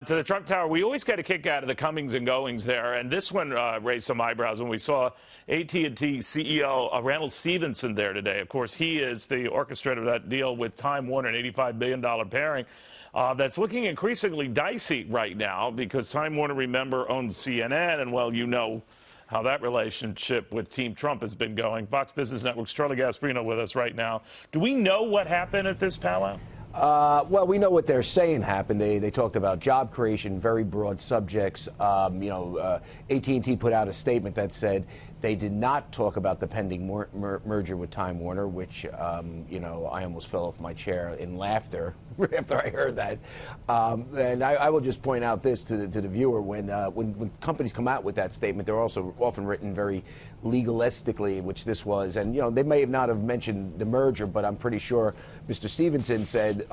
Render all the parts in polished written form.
To the Trump Tower, we always get a kick out of the comings and goings there, and this one raised some eyebrows when we saw AT&T CEO Randall Stephenson there today. Of course, he is the orchestrator of that deal with Time Warner, an $85 billion pairing. That's looking increasingly dicey right now because Time Warner, remember, owns CNN, and, well, you know how that relationship with Team Trump has been going. Fox Business Network's Charlie Gasparino with us right now. Do we know what happened at this powwow? Well, we know what they're saying happened. They talked about job creation, very broad subjects. AT&T put out a statement that said they did not talk about the pending merger with Time Warner, which, I almost fell off my chair in laughter after I heard that. And I will just point out this to the viewer. When companies come out with that statement, they're also often written very legalistically, which this was. And, they may not have mentioned the merger, but I'm pretty sure Mr. Stephenson said,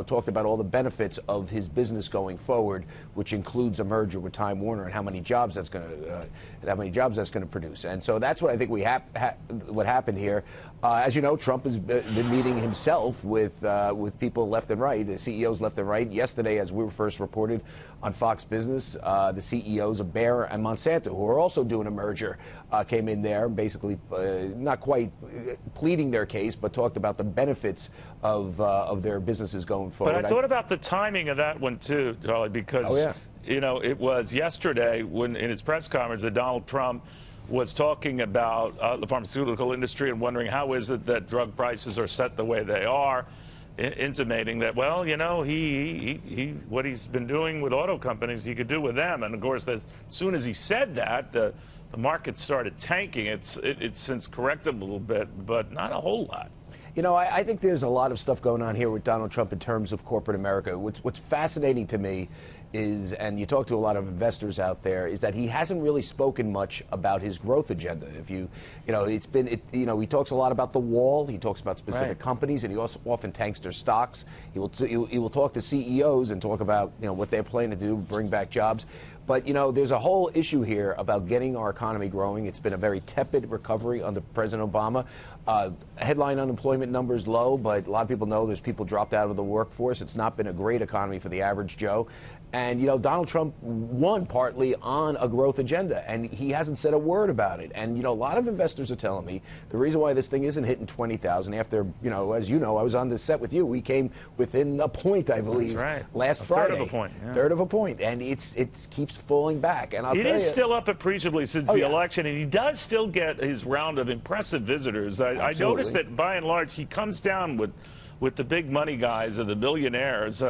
talked about all the benefits of his business going forward, which includes a merger with Time Warner and how many jobs that's going to produce. And so that's what I think what happened here. As you know, Trump has been meeting himself with people left and right, the CEOs left and right. Yesterday, as we were first reported on Fox Business, the CEOs of Bayer and Monsanto, who are also doing a merger, came in there, basically not quite pleading their case, but talked about the benefits of their businesses going forward. But I thought about the timing of that one too, Charlie, because it was yesterday when in his press conference that Donald Trump was talking about the pharmaceutical industry and wondering how is it that drug prices are set the way they are, intimating that, well, what he's been doing with auto companies, he could do with them. And of course, as soon as he said that, the market started tanking. It's since corrected a little bit, but not a whole lot. I think there's a lot of stuff going on here with Donald Trump in terms of corporate America. What's fascinating to me is, and you talk to a lot of investors out there, is that he hasn't really spoken much about his growth agenda. He talks a lot about the wall. He talks about specific companies, and he also often tanks their stocks. He will talk to CEOs and talk about what they're planning to do, bring back jobs. But, there's a whole issue here about getting our economy growing. It's been a very tepid recovery under President Obama. Headline unemployment numbers low, but a lot of people know there's people dropped out of the workforce. It's not been a great economy for the average Joe. And, Donald Trump won partly on a growth agenda, and he hasn't said a word about it. And, a lot of investors are telling me the reason why this thing isn't hitting 20,000 after, as you know, I was on the set with you. We came within a point, I believe, last Friday. Third of a point. Yeah. Third of a point. And it keeps falling back. And I'll tell you, it is still up appreciably since the election, and he does still get his round of impressive visitors. I noticed that, by and large, he comes down with the big money guys or the billionaires.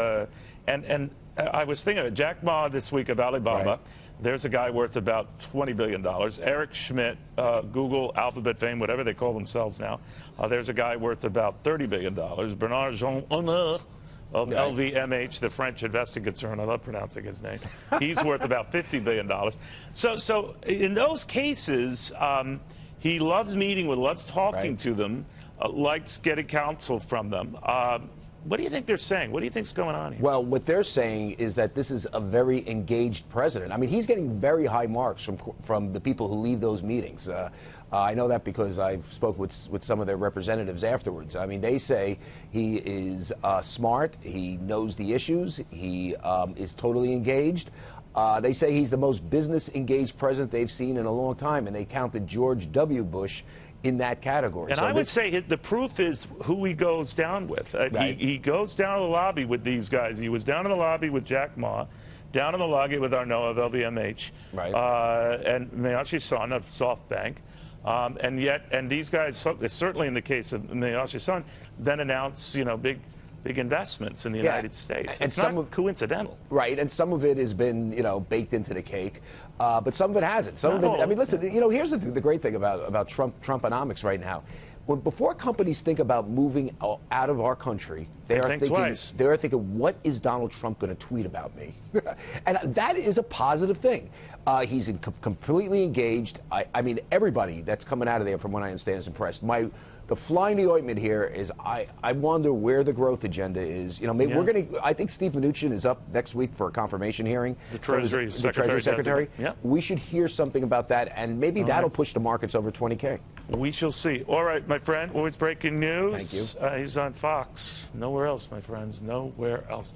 And I was thinking of Jack Ma this week of Alibaba. There's a guy worth about $20 billion. Eric Schmidt, Google, Alphabet fame, whatever they call themselves now. There's a guy worth about $30 billion. Bernard Jean of LVMH, the French investing concern. I love pronouncing his name. He's worth about $50 billion. So in those cases, he loves meeting with, loves talking to them, likes getting counsel from them. What do you think they're saying? What do you think's going on here? Well, what they're saying is that this is a very engaged president. I mean, he's getting very high marks from the people who leave those meetings. I know that because I spoke with some of their representatives afterwards. I mean, they say he is smart, he knows the issues, he is totally engaged. They say he's the most business-engaged president they've seen in a long time, and they counted George W. Bush in that category. And so I would say the proof is who he goes down with. He goes down to the lobby with these guys. He was down in the lobby with Jack Ma, down in the lobby with Arnaud of LVMH, and Masayoshi Son of SoftBank. And these guys, certainly in the case of Masayoshi Son, then announce big investments in the United States. It's not coincidental. Right, and some of it has been, baked into the cake, but some of it hasn't. Some of it, I mean, listen, here's the great thing about Trumponomics right now. Before companies think about moving out of our country, they are thinking, what is Donald Trump going to tweet about me? And that is a positive thing. He's completely engaged. I mean, everybody that's coming out of there, from what I understand, is impressed. The fly in the ointment here is I wonder where the growth agenda is. Maybe we're going to. I think Steve Mnuchin is up next week for a confirmation hearing. The Treasury Secretary. Yep. We should hear something about that, and maybe that'll push the markets over 20K. We shall see. All right, my friend. Always breaking news. Thank you. He's on Fox. Nowhere else, my friends. Nowhere else.